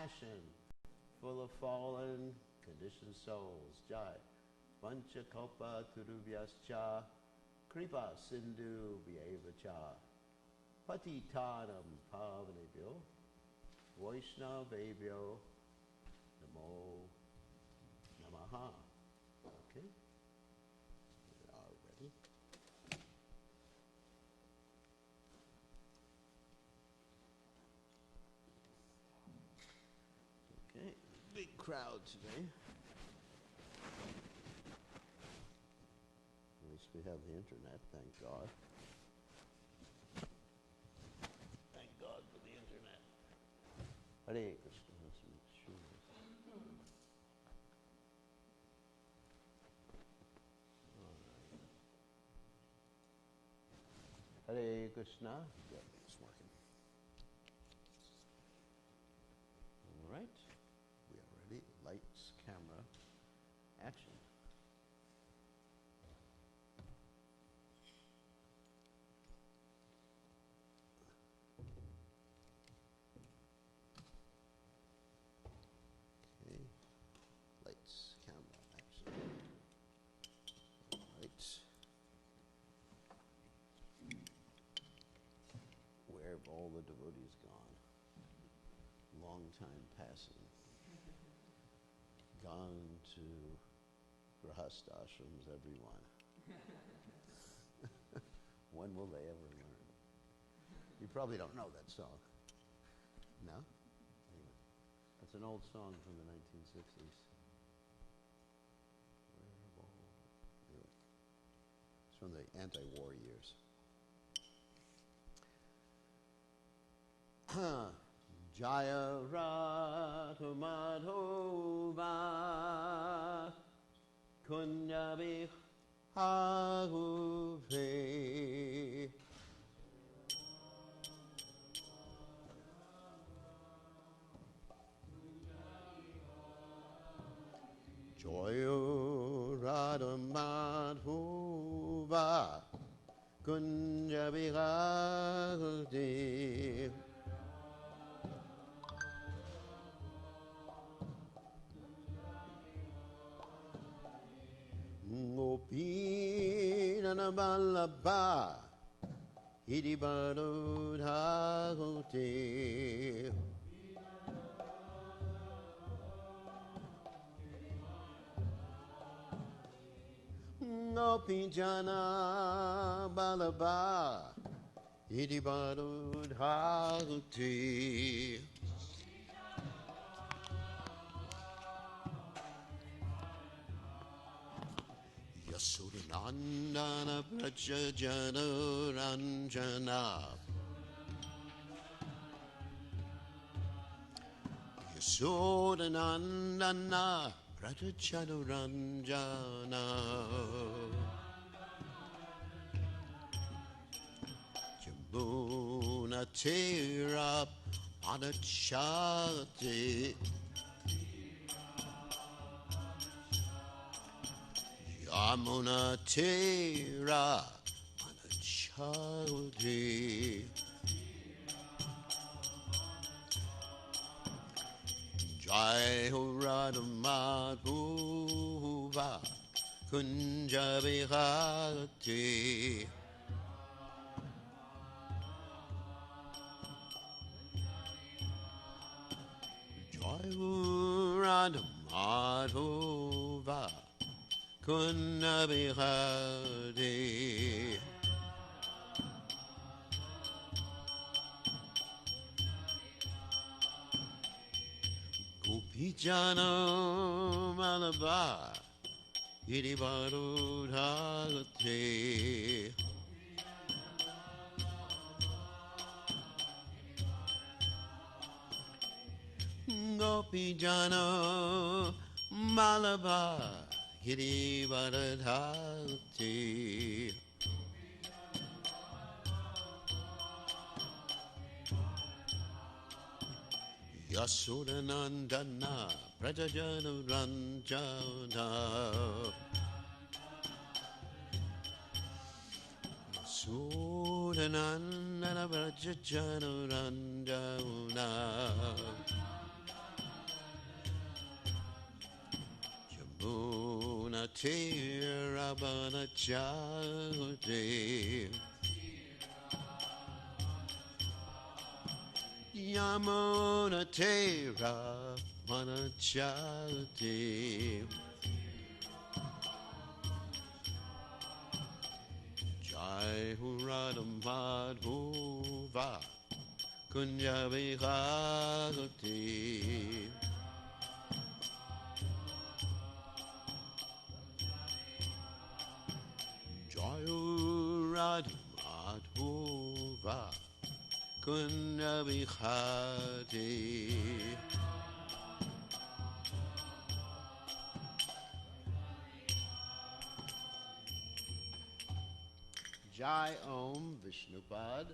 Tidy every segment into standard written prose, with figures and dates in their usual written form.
compassion, full of fallen, conditioned souls. Jai. Panchakalpa Turubhyascha Kripa Sindhu Vyavacha Patitanam Pavanebhyo Vaishnavebhyo Namo Namaha. Okay, we are ready. Okay, big crowd today. At least we have the internet, thank God. Thank God for the internet. Hare Krishna. Let's make sure. All right. Hare Krishna. Yep, it's working. All right. We are ready. Lights, camera, action. Lights, camera, action. All right. Where have all the devotees gone? Long time passing. Gone to grahastha ashrams, everyone. When will they ever learn? You probably don't know that song. No? Anyway, that's an old song from the 1960s. Anyway, it's from the anti-war years. Jaya Radha Madhova Kunya Bihave Jaya Radha Madhova Kunya Bihave Gopina Balaba Hidibado Dhagote Gopijana Balaba Hidibado Dhagote Yasudanandana Prajajana Ranjana Yasudanandana Prajajana Ranjana Jamuna Tera Anachati Yamuna Tera Manachadi Jai Ho Radha Madhova Kunja Bihati Jai Ho Radha Madhova Kunna Bihari Gopijana Malabar Hiribaru Dhagate Gopijana Malabar Giri Varadhati Yasudanandana Prajajana Ranjana Yasudanandana Prajajana Ranjana Ravana Chari Yamuna Ravana Chari Jai Huradam Madhuva Kunjabi Bhagavati Jayurad Madhuva Kunjabi Bhagavati Jai Om Vishnupad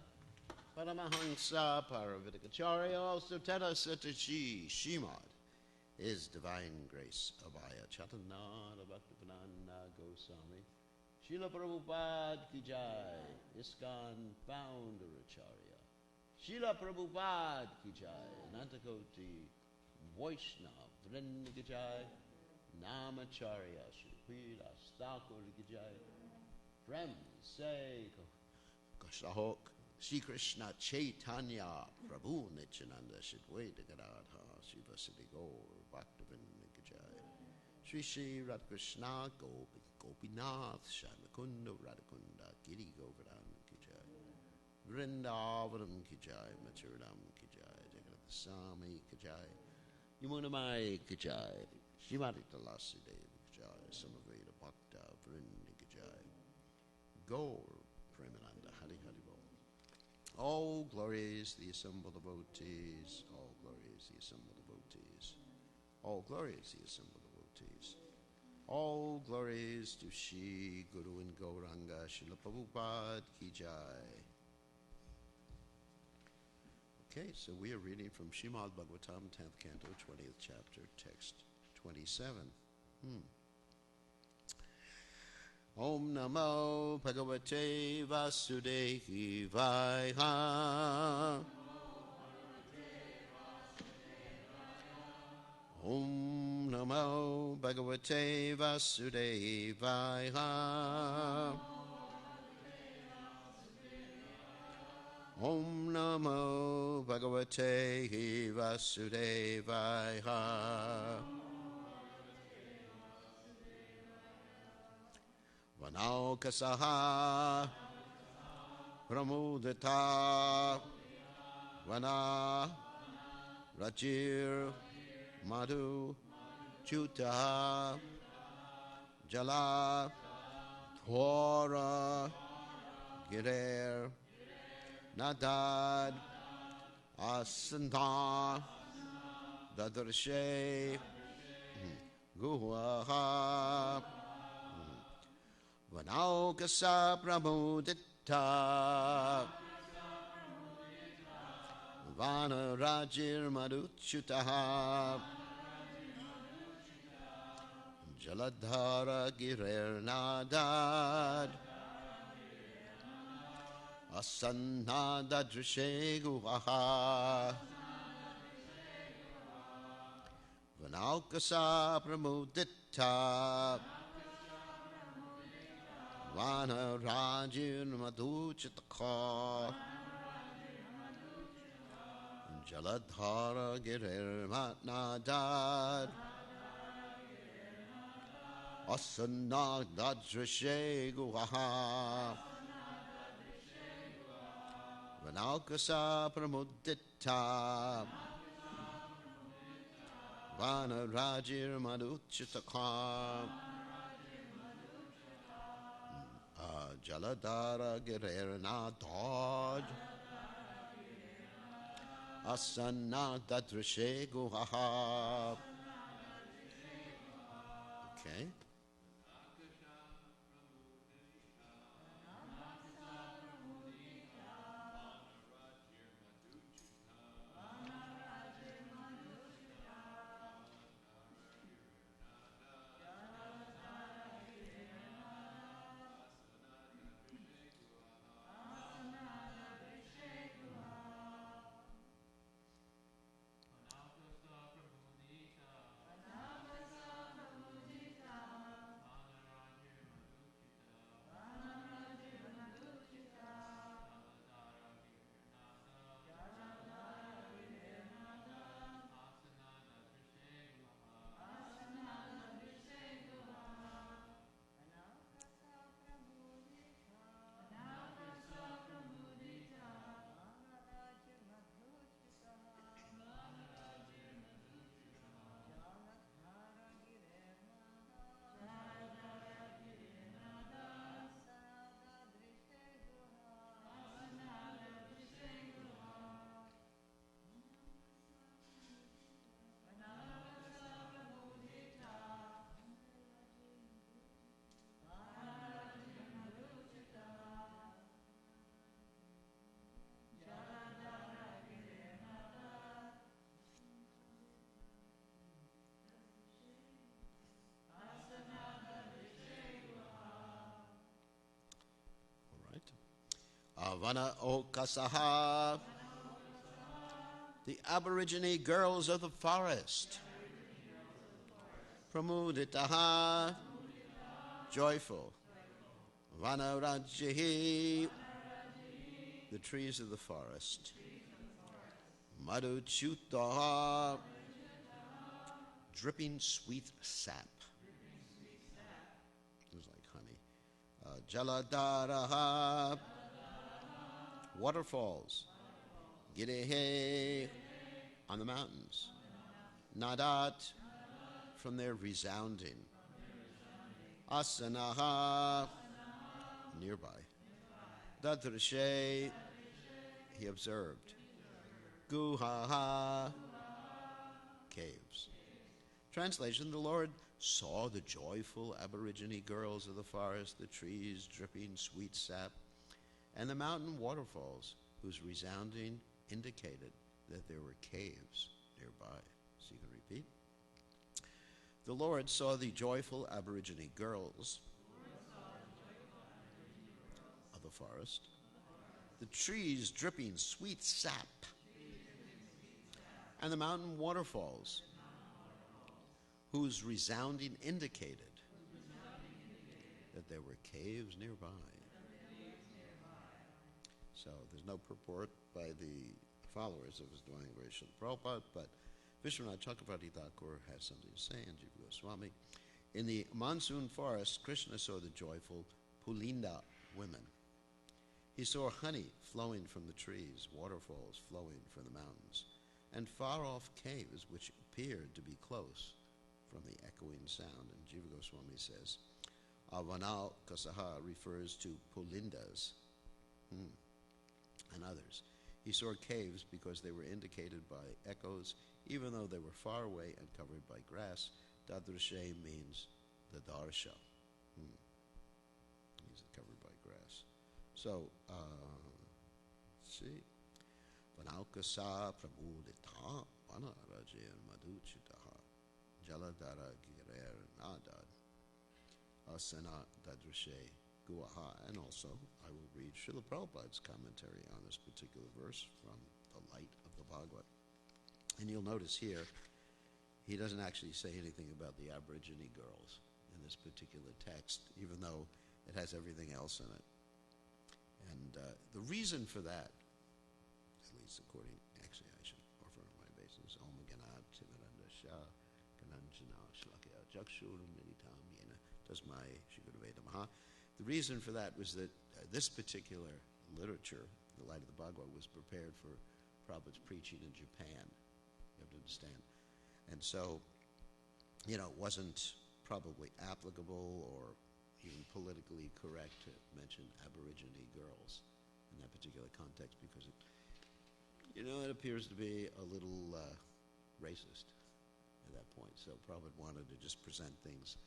Paramahansa Paravitakacharya also Teta Sataji Shimad His Divine Grace Abhaya Chaitanya Bhaktivedanta Goswami Srila Prabhupada Ki Jai ISKCON Founder Acharya Srila Prabhupada Ki Jai Anantakoti Vaishnava Vrinda Ki Jai Namacharya Shri Thakur Ki Jai Prem Say Kashahok Shri Krishna Chaitanya Prabhu Nityananda Shidwaita Gadadha Shiva Siddhi Gaur Bhaktivinoda Ki Jai Shri Shri Radhakrishna Gopinath Shyamakunda Radhakunda Giri Govardhana Ki Jai Vrindavanam Ki Jai Mathuram Ki Jai Jagannath Swami Ki Jai Yamunamai Ki Jai Shrimati Tulasi Devi Ki Jai Samaveda Bhakta Vrinda Ki Jai Gaur Premananda Hari Hari Bol. All glories the assembled devotees, all glories the assembled devotees, all glories the assembled devotees, all glories to Shri Guru and Gauranga Srila Prabhupada Ki Jai. Okay, so we are reading from Srimad Bhagavatam, 10th Canto, 20th chapter, text 27. Om Namo Bhagavate Vasudevaya. Om Namo Bhagavate Vasudevaya. Om Namo Bhagavate Vasudevaya. Vanaukasaha Pramudita Vana Rajir Madhu Chuta Jala Thora Girer Nadad Asanta Dadarshe Guha Vanaukasa Pramudita Vana Rajir Madhuchutaha Jaladhara Girer Nadad Asannada Drishe Guvaha Vanaukasa Pramudita Vana Rajin Madhuchitaka Jaladhara Girir Matnadad Asana Dajrishe Guha Vanaukasa Pramudita Vana Rajir Madhuchitaka Jaladhara Girer Nadad Asana Dadrishe Guha. Okay. Avana Okasaha, the Aborigine girls of the forest. Pramuditaha, joyful. Vanarajahi, the trees of the forest. Madhuchutaha, dripping sweet sap. It was like honey. Jaladaraha, waterfalls. Girehe, on the mountains. Nadat, from their resounding. Asanaha, nearby. Dadrishe, he observed. Guhaha, caves. Translation, the Lord saw the joyful Aborigine girls of the forest, the trees dripping sweet sap, and the mountain waterfalls, whose resounding indicated that there were caves nearby. So you can repeat. The Lord saw the joyful Aborigine girls of the forest, the trees dripping sweet sap, and the mountain waterfalls, whose resounding indicated that there were caves nearby. So there's no purport by the followers of his Divine Grace Srila Prabhupada, but Vishwanath Chakravarti Thakur has something to say, and Jiva Goswami. In the monsoon forest, Krishna saw the joyful Pulinda women. He saw honey flowing from the trees, waterfalls flowing from the mountains, and far-off caves which appeared to be close from the echoing sound. And Jiva Goswami says, Avanal Kasaha refers to Pulindas and others. He saw caves because they were indicated by echoes, even though they were far away and covered by grass. Dadrishe means the darsha. Means covered by grass. So, let's see. Vanaukasa pramudita vanarajan madhuchitaha jaladara girer nadad asana dadrishe guaha. And also, I will read Srila Prabhupada's commentary on this particular verse from the light of the Bhagavad. And you'll notice here, he doesn't actually say anything about the Aborigine girls in this particular text, even though it has everything else in it. And the reason for that, at least according, actually I should offer my basis, Om Ganad Timaranda Shah Kananjana Shlakya Jakshur Militam Yena Tasmai Shigurveda Maha. The reason for that was that this particular literature, the Light of the Bhagavad, was prepared for Prabhupada's preaching in Japan. You have to understand. And so, it wasn't probably applicable or even politically correct to mention Aborigine girls in that particular context because it appears to be a little racist at that point. So Prabhupada wanted to just present things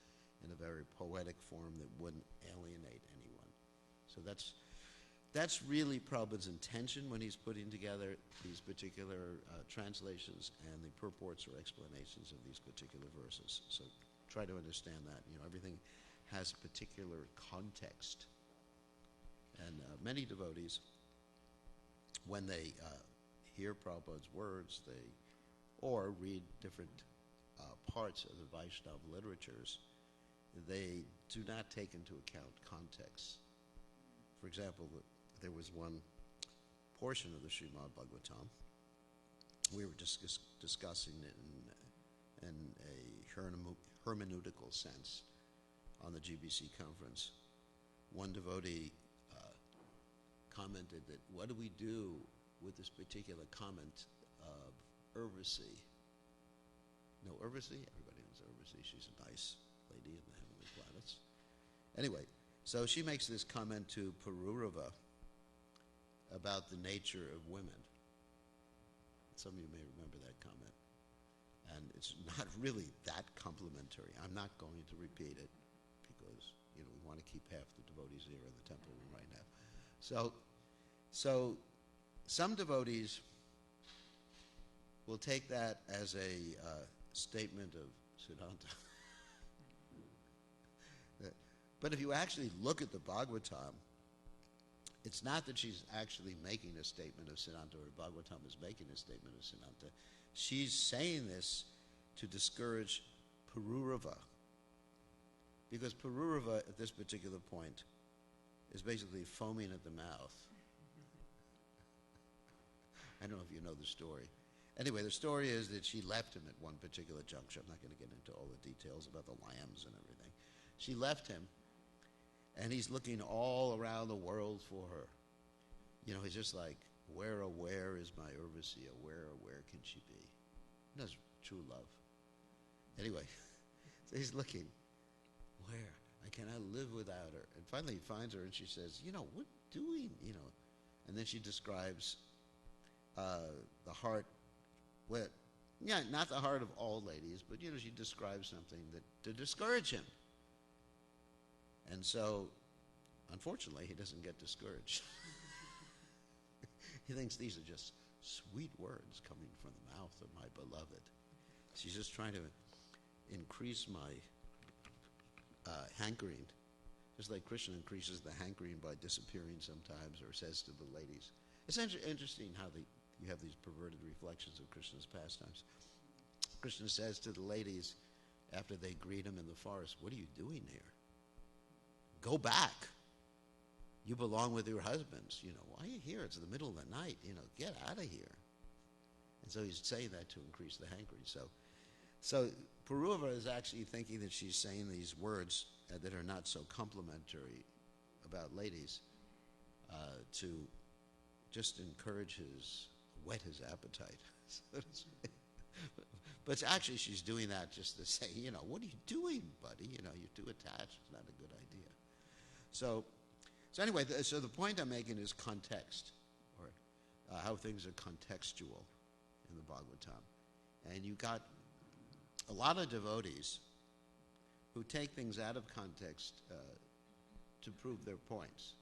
in a very poetic form that wouldn't alienate anyone. So that's really Prabhupada's intention when he's putting together these particular translations and the purports or explanations of these particular verses. So try to understand that. Everything has particular context. And many devotees, when they hear Prabhupada's words, or read different parts of the Vaishnava literatures, they do not take into account context. For example, there was one portion of the Srimad Bhagavatam. We were discussing it in a hermeneutical sense on the GBC conference. One devotee commented that, what do we do with this particular comment of Urvasi? No, Urvasi? Everybody knows Urvasi. She's a nice lady in the heavenly planets. Anyway, so she makes this comment to Pururava about the nature of women. Some of you may remember that comment. And it's not really that complimentary. I'm not going to repeat it because, we want to keep half the devotees here in the temple room right now. So some devotees will take that as a statement of Siddhanta. But if you actually look at the Bhagavatam, it's not that she's actually making a statement of Siddhanta, or Bhagavatam is making a statement of Siddhanta. She's saying this to discourage Pururava. Because Pururava, at this particular point, is basically foaming at the mouth. I don't know if you know the story. Anyway, the story is that she left him at one particular juncture. I'm not going to get into all the details about the lambs and everything. She left him, and he's looking all around the world for her. You know, he's just like, where is my Urvasi? Where can she be? That's true love. Anyway, so he's looking, where? I cannot live without her. And finally he finds her, and she says, what doing? And then she describes the heart, not the heart of all ladies, but she describes something to discourage him. And so, unfortunately, he doesn't get discouraged. He thinks these are just sweet words coming from the mouth of my beloved. She's just trying to increase my hankering, just like Krishna increases the hankering by disappearing sometimes, or says to the ladies. It's interesting how you have these perverted reflections of Krishna's pastimes. Krishna says to the ladies after they greet him in the forest, what are you doing here? Go back. You belong with your husbands. Why are you here? It's the middle of the night. Get out of here. And so he's saying that to increase the hankering. So Pururava is actually thinking that she's saying these words that are not so complimentary about ladies to just encourage whet his appetite. But actually she's doing that just to say, what are you doing, buddy? You're too attached. It's not a good idea. So anyway, so the point I'm making is context, or how things are contextual in the Bhagavatam. And you got a lot of devotees who take things out of context to prove their points.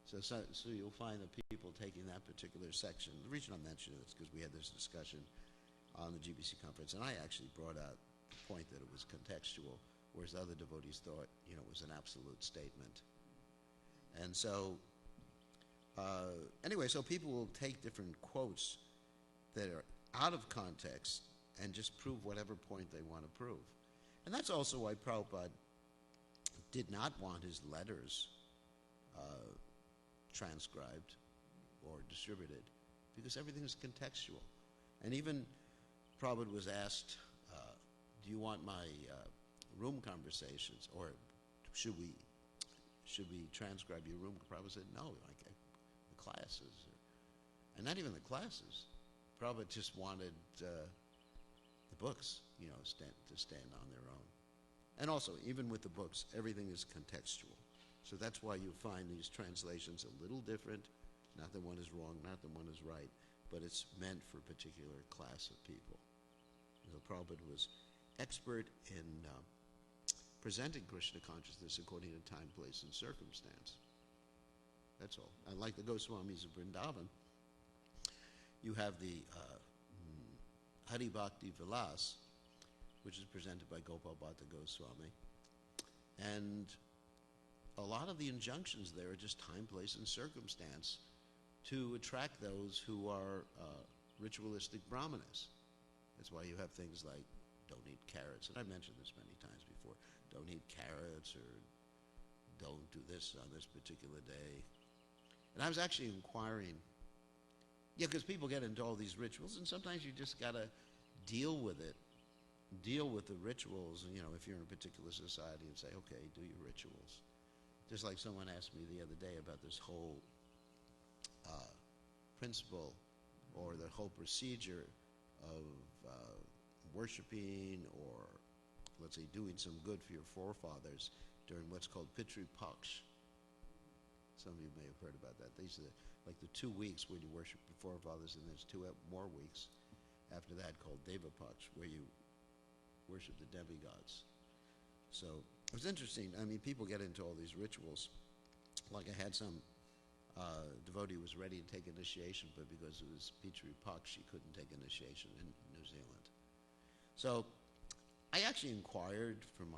So you'll find that people taking that particular section, the reason I'm mentioning it is because we had this discussion on the GBC conference, and I actually brought out the point that it was contextual, whereas other devotees thought, it was an absolute statement. And so, anyway, so people will take different quotes that are out of context and just prove whatever point they want to prove. And that's also why Prabhupada did not want his letters transcribed or distributed, because everything is contextual. And even Prabhupada was asked, do you want my room conversations, or should we transcribe your room? Prabhupada said, no, like the classes. And not even the classes. Prabhupada just wanted the books, to stand on their own. And also, even with the books, everything is contextual. So that's why you find these translations a little different. Not that one is wrong, not that one is right, but it's meant for a particular class of people. So Prabhupada was expert in presenting Krishna consciousness according to time, place, and circumstance. That's all. And like the Goswamis of Vrindavan, you have the Hari Bhakti Vilas, which is presented by Gopal Bhatta Goswami. And a lot of the injunctions there are just time, place, and circumstance to attract those who are ritualistic brahmanas. That's why you have things like don't eat carrots, and I mentioned this many times before. Don't eat carrots, or don't do this on this particular day. And I was actually inquiring, because people get into all these rituals, and sometimes you just got to deal with it, deal with the rituals, and, if you're in a particular society, and say, okay, do your rituals. Just like someone asked me the other day about this whole principle, or the whole procedure of worshiping, or let's say doing some good for your forefathers during what's called Pitru Paksh. Some of you may have heard about that. These are like the 2 weeks when you worship your forefathers, and there's 2 more weeks after that called Deva Paksh, where you worship the demigods. So it was interesting. I mean, people get into all these rituals. Like I had some devotee was ready to take initiation, but because it was Pitru Paksh, she couldn't take initiation in New Zealand. So I actually inquired from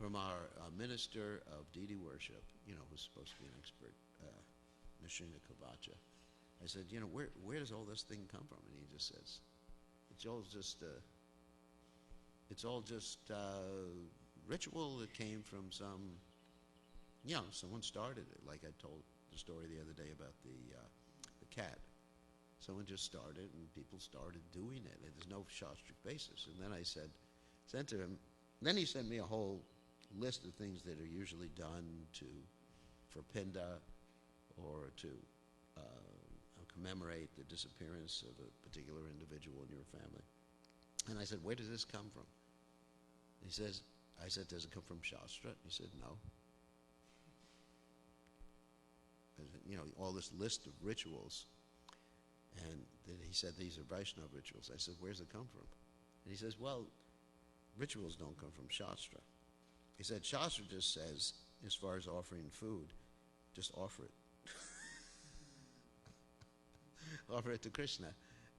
from our minister of deity worship, who's supposed to be an expert, Nishina Kavacha. I said, where does all this thing come from? And he just says, it's all just ritual that came from someone started it. Like I told the story the other day about the cat. Someone just started, and people started doing it. And there's no shastric basis. And then I said to him, then he sent me a whole list of things that are usually done for Pinda or to commemorate the disappearance of a particular individual in your family. And I said, where does this come from? I said, does it come from Shastra? He said, no. I said, all this list of rituals. And then he said, these are Vaishnava rituals. I said, where's it come from? And he says, well, rituals don't come from Shastra. He said, Shastra just says, as far as offering food, just offer it. Offer it to Krishna.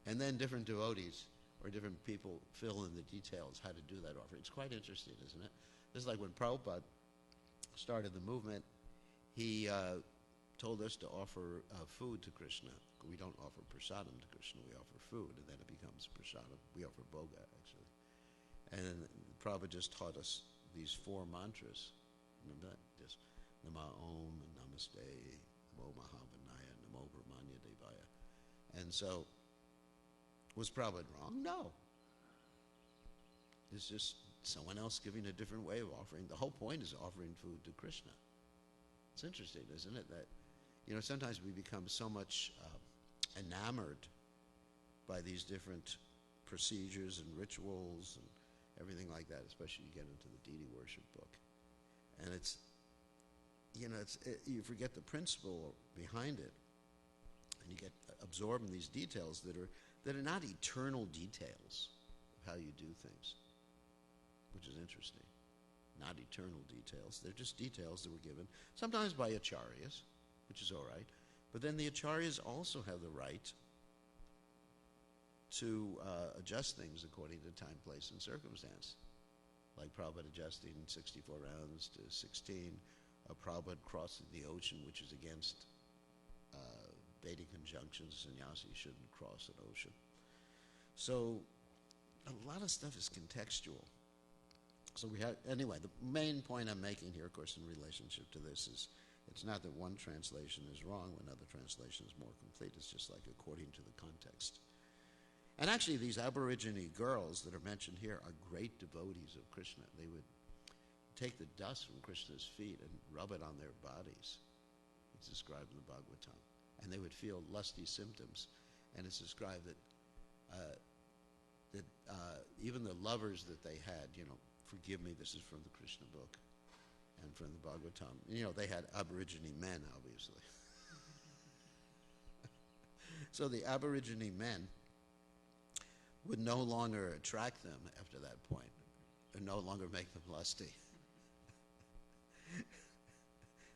And then different devotees or different people fill in the details how to do that offering. It's quite interesting, isn't it? This is like when Prabhupada started the movement, he told us to offer food to Krishna. We don't offer prasadam to Krishna, we offer food, and then it becomes prasadam. We offer bhoga, actually. And then Prabhupada just taught us these 4 mantras. Remember that? Just Nama Om, Namaste, Namo Mahavanaya, Namo Brahmanya Devaya. And so, was Prabhupada wrong? No. It's just someone else giving a different way of offering. The whole point is offering food to Krishna. It's interesting, isn't it? That, sometimes we become so much enamored by these different procedures and rituals and everything like that, especially you get into the deity worship book. And you forget the principle behind it, and you get absorbed in these details that are not eternal details of how you do things, which is interesting. Not eternal details. They're just details that were given, sometimes by acharyas, which is all right, but then the acharyas also have the right to adjust things according to time, place, and circumstance. Like Prabhupada adjusting 64 rounds to 16, Prabhupada crossing the ocean, which is against Vedic conjunctions. Sannyasi shouldn't cross an ocean. So a lot of stuff is contextual. So anyway, the main point I'm making here, of course, in relationship to this is it's not that one translation is wrong, another translation is more complete. It's just like according to the context. And actually, these Aborigine girls that are mentioned here are great devotees of Krishna. They would take the dust from Krishna's feet and rub it on their bodies. It's described in the Bhagavatam. And they would feel lusty symptoms. And it's described that even the lovers that they had, forgive me, this is from the Krishna book and from the Bhagavatam. They had Aborigine men, obviously. So the Aborigine men would no longer attract them after that point, and no longer make them lusty.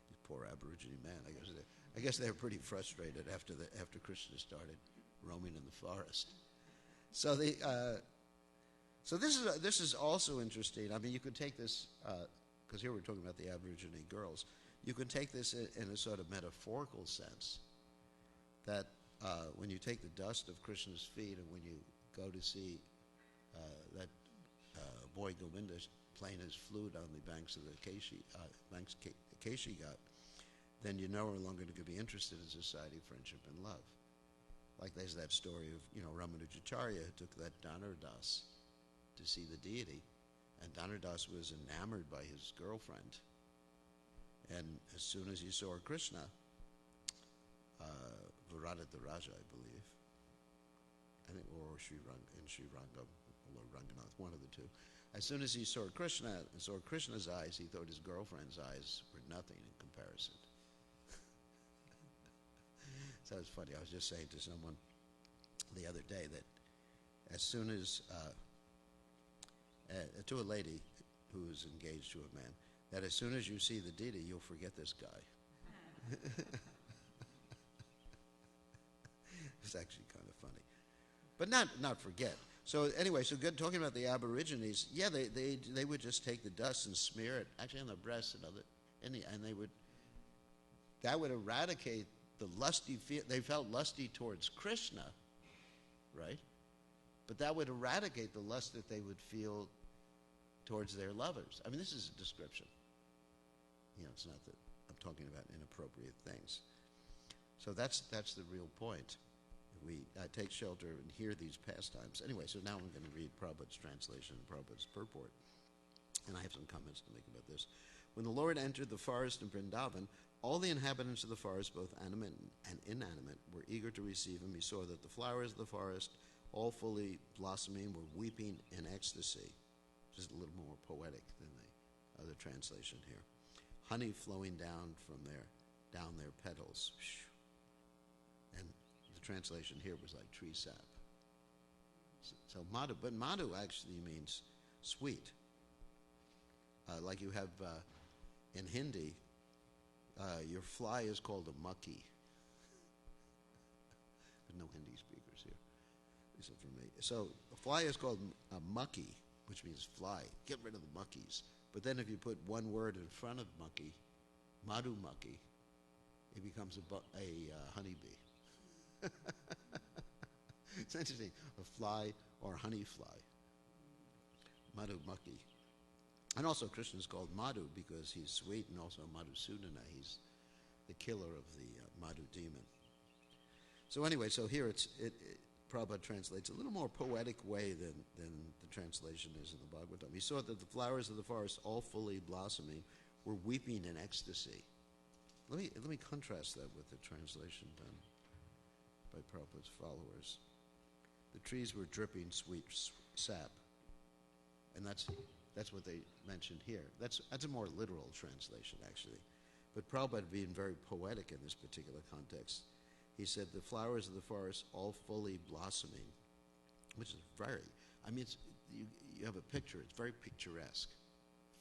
These poor Aborigine men, I guess they were pretty frustrated after Krishna started roaming in the forest. So this is also interesting. I mean, you could take this because here we're talking about the Aborigine girls. You can take this in a sort of metaphorical sense. That when you take the dust of Krishna's feet and when you go to see that boy Govinda playing his flute on the banks of the Keshi Ghat, then you're no longer going to be interested in society, friendship, and love. Like there's that story of Ramanujacharya who took that Dhanurdas to see the deity, and Dhanurdas was enamored by his girlfriend. And as soon as he saw Krishna, Varadata Raja, I believe, or Srirangam, or Ranganath, one of the two. As soon as he saw Krishna and saw Krishna's eyes, he thought his girlfriend's eyes were nothing in comparison. So it's funny. I was just saying to someone the other day that as soon as to a lady who's engaged to a man, that as soon as you see the deity, you'll forget this guy. It's actually kind of funny. But not forget, So anyway, talking about the Aborigines, yeah, they would just take the dust and smear it actually on their breasts and that would eradicate the lusty feel. They felt lusty towards Krishna, right? But that would eradicate the lust that they would feel towards their lovers. I mean, this is a description. It's not that I'm talking about inappropriate things. So that's the real point. We take shelter and hear these pastimes. Anyway, so now I'm going to read Prabhupada's translation and Prabhupada's purport. And I have some comments to make about this. When the Lord entered the forest in Vrindavan, all the inhabitants of the forest, both animate and inanimate, were eager to receive him. He saw that the flowers of the forest, all fully blossoming, were weeping in ecstasy. Just a little more poetic than the other translation here. Honey flowing down their petals. And the translation here was like tree sap. So madhu, but madhu actually means sweet. Like you have in Hindi, your fly is called a maki. There's no Hindi speakers here, except for me. So a fly is called a maki, which means fly. Get rid of the muckies. But then if you put one word in front of mucky, madhumaki, it becomes a honeybee. It's interesting, a fly or a honey fly. Madhumaki. And also Krishna is called Madhu because he's sweet, and also Madhusudana, he's the killer of the Madhu demon. So anyway, so here Prabhupada translates a little more poetic way than the translation is in the Bhagavatam. He saw that the flowers of the forest, all fully blossoming, were weeping in ecstasy. Let me contrast that with the translation done by Prabhupada's followers. The trees were dripping sweet sap, and that's what they mentioned here. That's a more literal translation, actually. But Prabhupada, being very poetic in this particular context, he said the flowers of the forest all fully blossoming, which is you have a picture, it's very picturesque,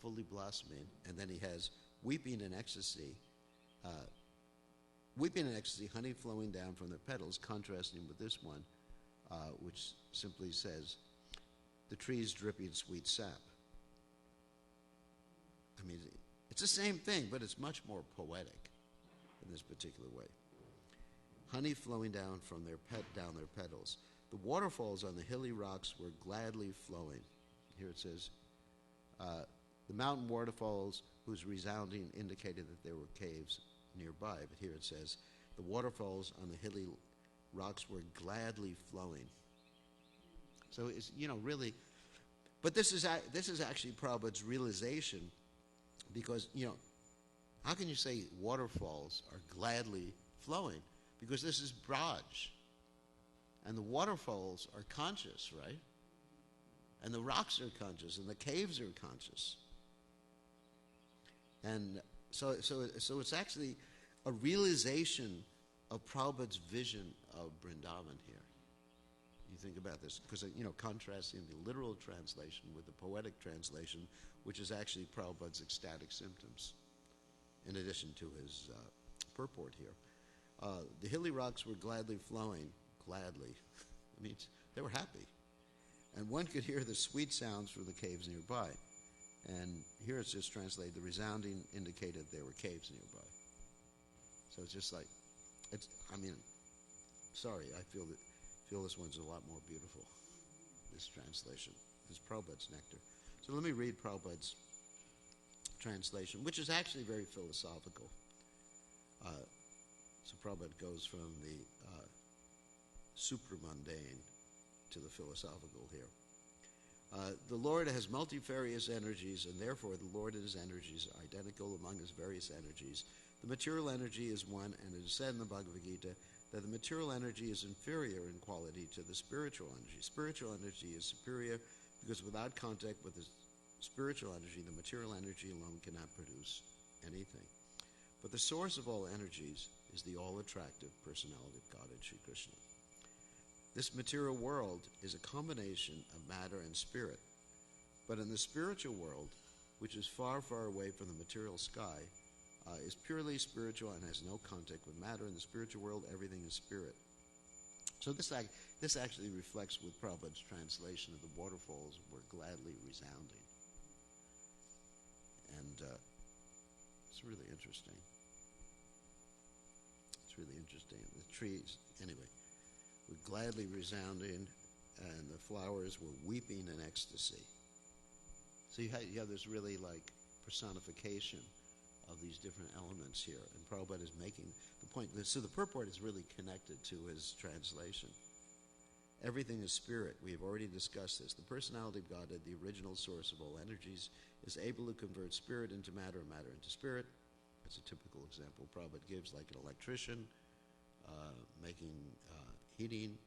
fully blossoming, and then he has weeping in ecstasy, honey flowing down from their petals, contrasting with this one, which simply says, the trees dripping sweet sap. I mean, it's the same thing, but it's much more poetic in this particular way. Honey flowing down from their petals. The waterfalls on the hilly rocks were gladly flowing. Here it says, the mountain waterfalls whose resounding indicated that there were caves nearby. But here it says, the waterfalls on the hilly rocks were gladly flowing. So it's, really, but this is actually Prabhupada's realization, because, how can you say waterfalls are gladly flowing? Because this is Braj. And the waterfalls are conscious, right? And the rocks are conscious, and the caves are conscious. And so it's actually a realization of Prabhupada's vision of Vrindavan here. You think about this, because, contrasting the literal translation with the poetic translation, which is actually Prabhupada's ecstatic symptoms, in addition to his purport here. The hilly rocks were gladly flowing, gladly. I mean, they were happy. And one could hear the sweet sounds from the caves nearby. And here it's just translated, the resounding indicated there were caves nearby. So it's just like, I feel this one's a lot more beautiful, this translation. This is Prabhupada's nectar. So let me read Prabhupada's translation, which is actually very philosophical. So Prabhupada goes from the supramundane to the philosophical here. The Lord has multifarious energies, and therefore the Lord and his energies are identical among his various energies. The material energy is one, and it is said in the Bhagavad Gita that the material energy is inferior in quality to the spiritual energy. Spiritual energy is superior because without contact with the spiritual energy, the material energy alone cannot produce anything. But the source of all energies is the all-attractive personality of Godhead, Sri Krishna. This material world is a combination of matter and spirit. But in the spiritual world, which is far, far away from the material sky, is purely spiritual and has no contact with matter. In the spiritual world, everything is spirit. So this actually reflects with Prabhupada's translation of the waterfalls were gladly resounding. And it's really interesting. It's really interesting. The trees, anyway, were gladly resounding, and the flowers were weeping in ecstasy. So you have this really like personification of these different elements here. And Prabhupada is making the point. So the purport is really connected to his translation. Everything is spirit. We have already discussed this. The personality of Godhead, the original source of all energies, is able to convert spirit into matter and matter into spirit. That's a typical example Prabhupada gives, like an electrician making heating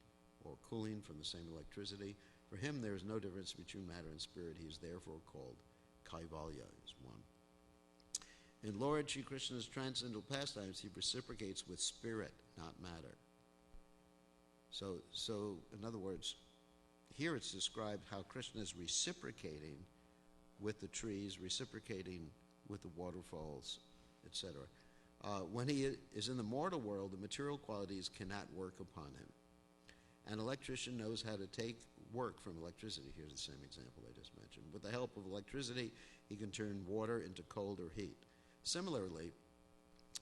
or cooling from the same electricity. For him, there is no difference between matter and spirit. He is therefore called Kaivalya, is one. In Lord Sri Krishna's transcendental pastimes, he reciprocates with spirit, not matter. So in other words, here it's described how Krishna is reciprocating with the trees, reciprocating with the waterfalls, etc. When he is in the mortal world, the material qualities cannot work upon him. An electrician knows how to take work from electricity. Here's the same example I just mentioned. With the help of electricity, he can turn water into cold or heat. Similarly,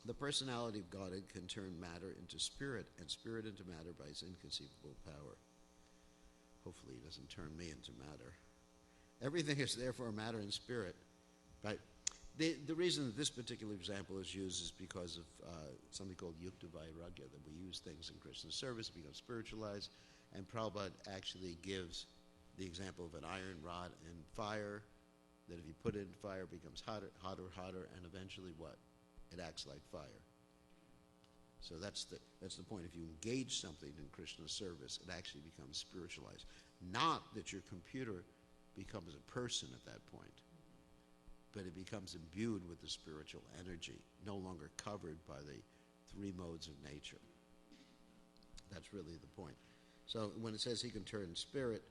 the personality of God can turn matter into spirit and spirit into matter by his inconceivable power. Hopefully he doesn't turn me into matter. Everything is therefore matter and spirit. Right? The reason that this particular example is used is because of something called yukta vairagya, that we use things in Krishna's service, become spiritualized, and Prabhupada actually gives the example of an iron rod in fire, that if you put it in fire, it becomes hotter, hotter, hotter, and eventually what? It acts like fire. So that's the point. If you engage something in Krishna's service, it actually becomes spiritualized. Not that your computer becomes a person at that point, but it becomes imbued with the spiritual energy, no longer covered by the three modes of nature. That's really the point. So when it says he can turn spirit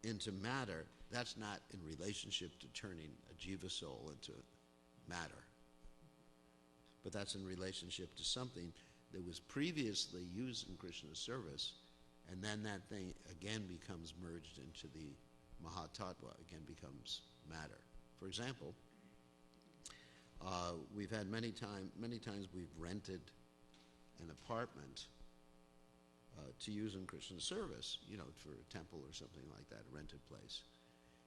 into matter, that's not in relationship to turning a jiva soul into matter, but that's in relationship to something that was previously used in Krishna's service, and then that thing again becomes merged into the Mahatattva, again becomes matter. For example, we've had many times we've rented an apartment to use in Krishna's service, for a temple or something like that, a rented place.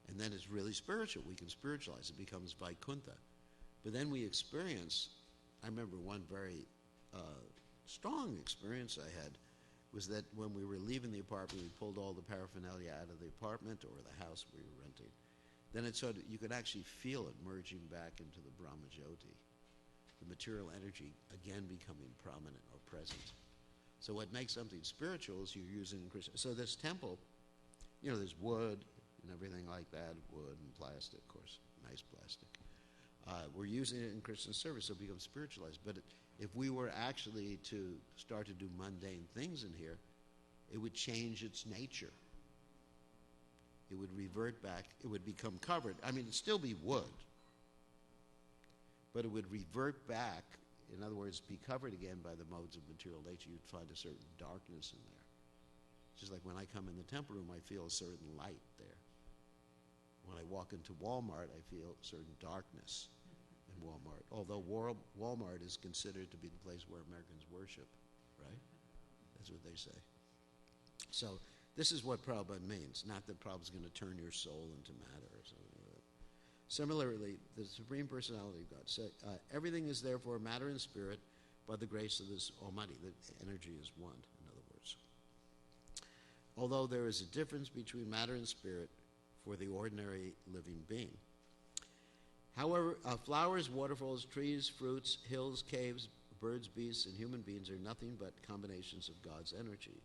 And then it's really spiritual. We can spiritualize. It becomes Vaikuntha. But then we experience, I remember one very strong experience I had was that when we were leaving the apartment, we pulled all the paraphernalia out of the apartment or the house we were renting. Then you could actually feel it merging back into the Brahmajyoti, the material energy again becoming prominent or present. So what makes something spiritual is you're using Krishna. So this temple, there's wood and everything like that, wood and plastic, of course, nice plastic. We're using it in Krishna's service, so it becomes spiritualized. But if we were actually to start to do mundane things in here, it would change its nature. It would revert back. It would become covered. I mean, it'd still be wood, but it would revert back. In other words, be covered again by the modes of material nature. You'd find a certain darkness in there. Just like when I come in the temple room, I feel a certain light there. When I walk into Walmart, I feel a certain darkness in Walmart. Although Walmart is considered to be the place where Americans worship, right? That's what they say. So this is what Prabhupada means, not that Prabhupada's going to turn your soul into matter or something like that. Similarly, the Supreme Personality of God said, everything is therefore matter and spirit by the grace of this Almighty. The energy is one, in other words. Although there is a difference between matter and spirit for the ordinary living being. However, flowers, waterfalls, trees, fruits, hills, caves, birds, beasts, and human beings are nothing but combinations of God's energy.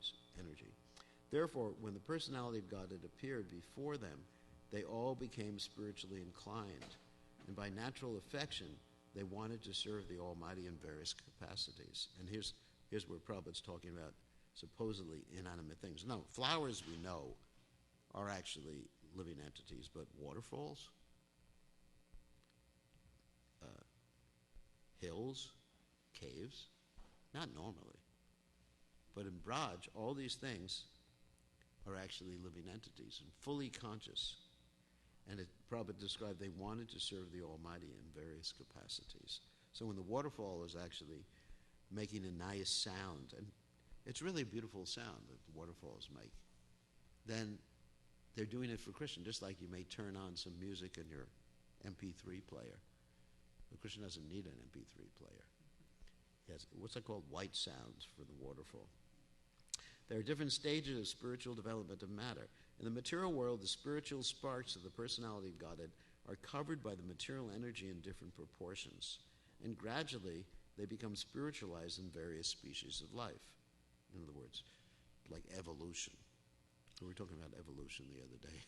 Therefore, when the personality of God had appeared before them, they all became spiritually inclined, and by natural affection, they wanted to serve the Almighty in various capacities. And here's where Prabhupada's talking about supposedly inanimate things. No, flowers we know are actually living entities, but waterfalls, hills, caves, not normally. But in Braj, all these things are actually living entities and fully conscious. And it Prabhupada described they wanted to serve the Almighty in various capacities. So when the waterfall is actually making a nice sound, and it's really a beautiful sound that the waterfalls make, then they're doing it for Krishna, just like you may turn on some music in your MP3 player. But Krishna doesn't need an MP3 player. He has what's that called? White sounds for the waterfall. There are different stages of spiritual development of matter. In the material world, the spiritual sparks of the personality of Godhead are covered by the material energy in different proportions, and gradually they become spiritualized in various species of life. In other words, like evolution. We were talking about evolution the other day.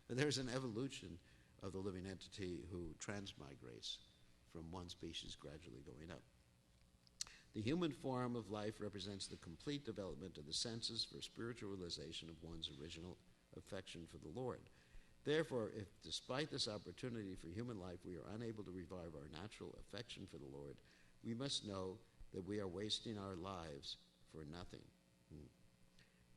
But there's an evolution of the living entity who transmigrates from one species gradually going up. The human form of life represents the complete development of the senses for spiritual realization of one's original affection for the Lord. Therefore, if despite this opportunity for human life we are unable to revive our natural affection for the Lord, we must know that we are wasting our lives for nothing.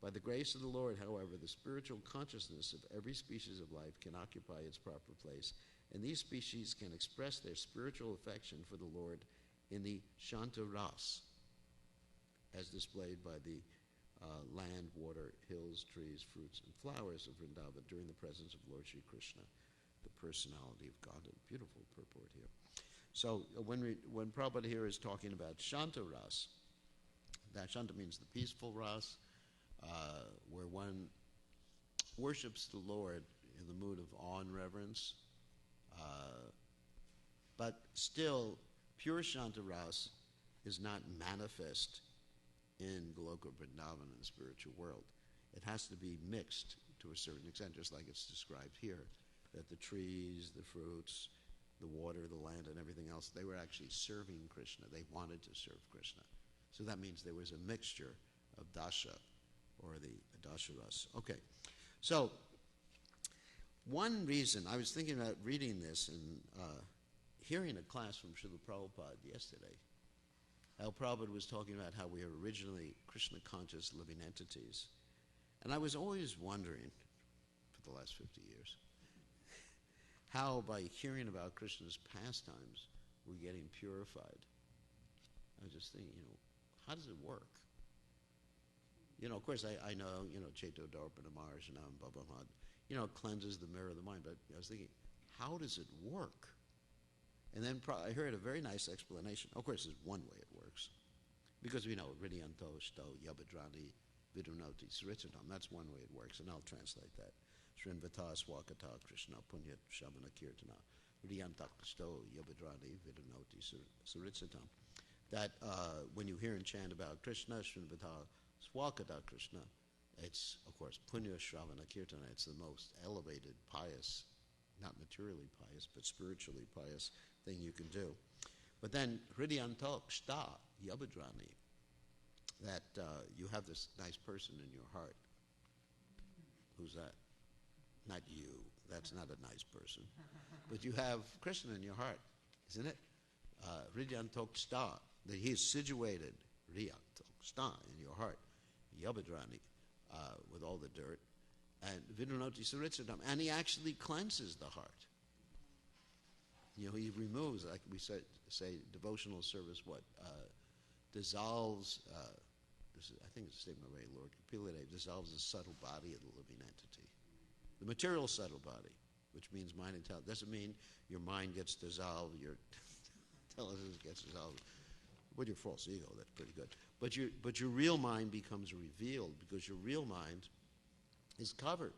By the grace of the Lord, however, the spiritual consciousness of every species of life can occupy its proper place, and these species can express their spiritual affection for the Lord in the Shanta Ras, as displayed by the land, water, hills, trees, fruits, and flowers of Vrindavan during the presence of Lord Shri Krishna, the personality of God. A beautiful purport here. So when Prabhupada here is talking about Shanta Ras, that Shanta means the peaceful Ras, where one worships the Lord in the mood of awe and reverence, but still pure Shanta Ras is not manifest in Goloka Vrindavan in the spiritual world. It has to be mixed to a certain extent, just like it's described here, that the trees, the fruits, the water, the land, and everything else, they were actually serving Krishna. They wanted to serve Krishna. So that means there was a mixture of dasha, or the dasharas. Okay, so one reason, I was thinking about reading this and hearing a class from Srila Prabhupada yesterday, how Prabhupada was talking about how we are originally Krishna-conscious living entities. And I was always wondering, for the last 50 years, how by hearing about Krishna's pastimes, we're getting purified. I was just thinking, how does it work? Of course, I know, Cheto Darpana Marjanam Babamad, cleanses the mirror of the mind. But I was thinking, how does it work? And then I heard a very nice explanation. Of course, there's one way it works. Because we know, Ridyanto, Sto, Yabadrani, Vidunoti, Srichatam. That's one way it works, and I'll translate that. Srinvata, Swakata, Krishna, Punya, Shamana, Kirtana. Ridyantak, Sto, Yabadrani, Vidunoti, Srichatam. That when you hear and chant about Krishna, Srinvata, Swakata Krishna, it's, of course, Punya Shravana Kirtana. It's the most elevated, pious, not materially pious, but spiritually pious thing you can do. But then, Hridyantok Shta Yabadrani, that you have this nice person in your heart. Who's that? Not you. That's not a nice person. But you have Krishna in your heart, isn't it? Hridyantok Shta, that he is situated, Hridyantok Shta, in your heart. Yabadrani, with all the dirt, and Vidunoti Saritsitam, and he actually cleanses the heart. He removes, like we say devotional service, dissolves, I think it's the statement of Lord Kapila, dissolves the subtle body of the living entity. The material subtle body, which means mind and intelligence. Doesn't mean your mind gets dissolved, your intelligence gets dissolved. With your false ego, that's pretty good. But your real mind becomes revealed, because your real mind is covered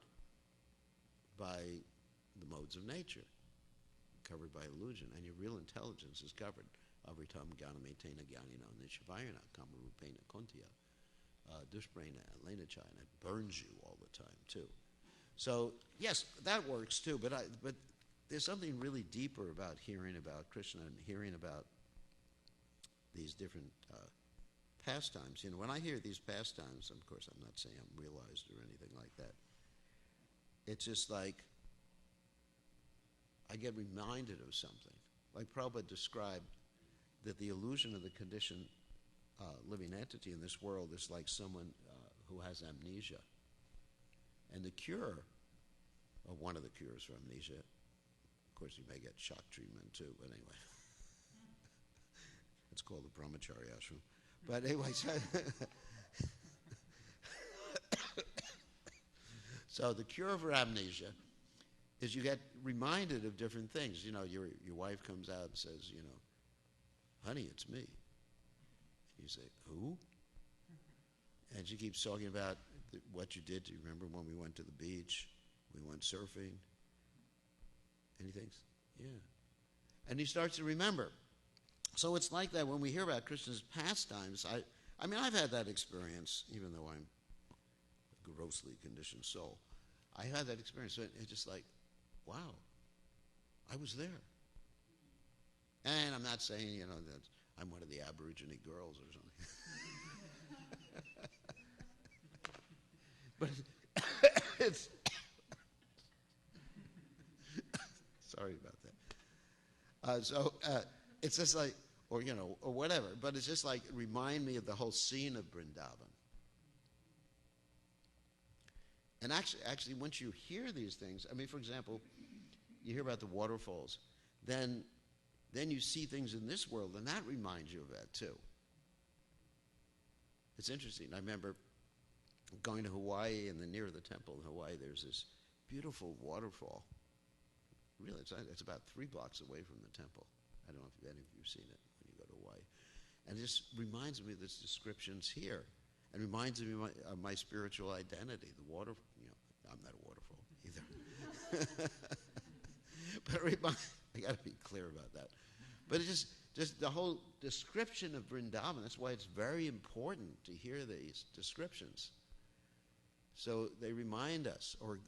by the modes of nature, covered by illusion, and your real intelligence is covered. Avritam Gyana Metena Gyanina Nishavayana Kamarupena Kontia Dushprena Lenachai, and it burns you all the time too. So yes, that works too, but there's something really deeper about hearing about Krishna and hearing about these different pastimes. When I hear these pastimes, of course I'm not saying I'm realized or anything like that. It's just like I get reminded of something. Like Prabhupada described that the illusion of the condition living entity in this world is like someone who has amnesia. And the cure, or one of the cures for amnesia, of course you may get shock treatment too, but anyway. It's called the brahmachari ashram. But anyway, so the cure for amnesia is you get reminded of different things. You know, your wife comes out and says, you know, honey, it's me. You say, who? And she keeps talking about what you did. Do you remember when we went to the beach? We went surfing. Anything? Yeah. And he starts to remember. So it's like that when we hear about Krishna's pastimes. I mean, I've had that experience, even though I'm a grossly conditioned soul. I had that experience. So it's just like, wow, I was there. And I'm not saying, you know, that I'm one of the Aborigine girls or something. But it's sorry about that. So it's just like, or you know, or whatever. But it's just like remind me of the whole scene of Vrindavan. And actually, once you hear these things, I mean, for example, you hear about the waterfalls, then you see things in this world, and that reminds you of that too. It's interesting. I remember going to Hawaii, and then near the temple in Hawaii, there's this beautiful waterfall. Really, it's about 3 blocks away from the temple. I don't know if any of you have seen it when you go to Hawaii. And it just reminds me of this descriptions here. And reminds me of my spiritual identity. The water, you know, I'm not a waterfall either. But I got to be clear about that. But it's just the whole description of Vrindavan. That's why it's very important to hear these descriptions. So they remind us, or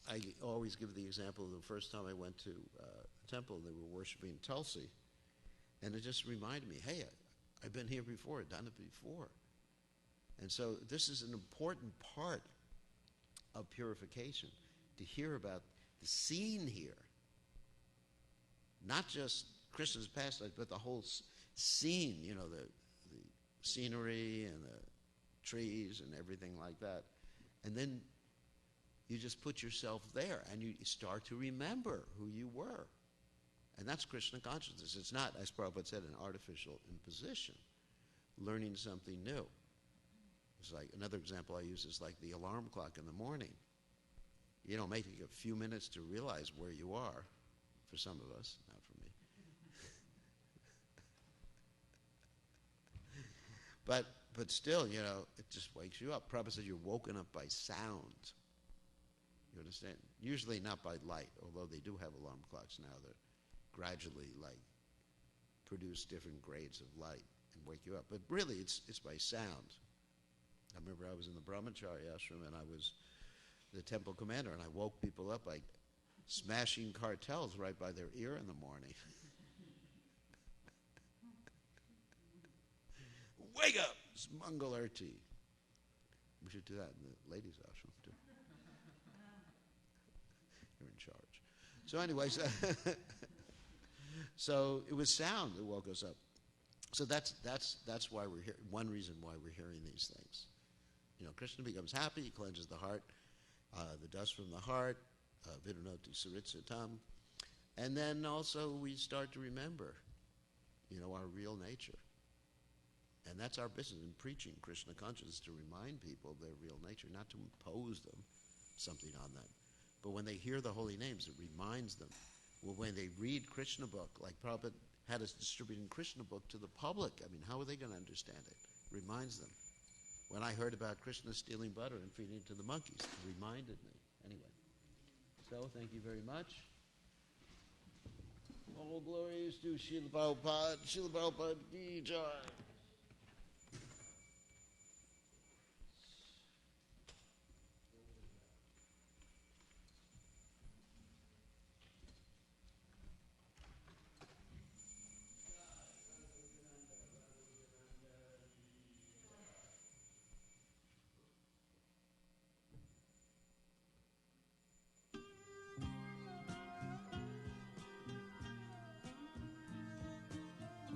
I always give the example of the first time I went to a temple, they were worshiping Tulsi, and it just reminded me, hey, I've been here before, done it before. And so this is an important part of purification, to hear about the scene here. Not just Krishna's pastimes, but the whole scene, you know, the scenery and the trees and everything like that. And then you just put yourself there and you start to remember who you were. And that's Krishna consciousness. It's not, as Prabhupada said, an artificial imposition, learning something new. It's like, another example I use is like the alarm clock in the morning. You know, it may take a few minutes to realize where you are, for some of us, not for me. But still, you know, it just wakes you up. Prabhupada said you're woken up by sound. You understand? Usually not by light, although they do have alarm clocks now that gradually, like, produce different grades of light and wake you up. But really, it's by sound. I remember I was in the brahmachari ashram and I was the temple commander, and I woke people up by smashing cartels right by their ear in the morning. Wake up! It's Mangal Arti. We should do that in the ladies' ashram too. You're in charge. So anyways, so it was sound that woke us up. So that's why we're here. One reason why we're hearing these things. You know, Krishna becomes happy, he cleanses the heart, the dust from the heart, vidunoti saritsatam. And then also we start to remember, you know, our real nature. And that's our business in preaching Krishna consciousness, to remind people of their real nature, not to impose them something on them. But when they hear the holy names, it reminds them. Well, when they read Krishna book, like Prabhupada had us distributing Krishna book to the public, I mean, how are they going to understand it? Reminds them. When I heard about Krishna stealing butter and feeding it to the monkeys, it reminded me. Anyway, so thank you very much. All glories to Srila Prabhupada. Srila Prabhupada ki jai.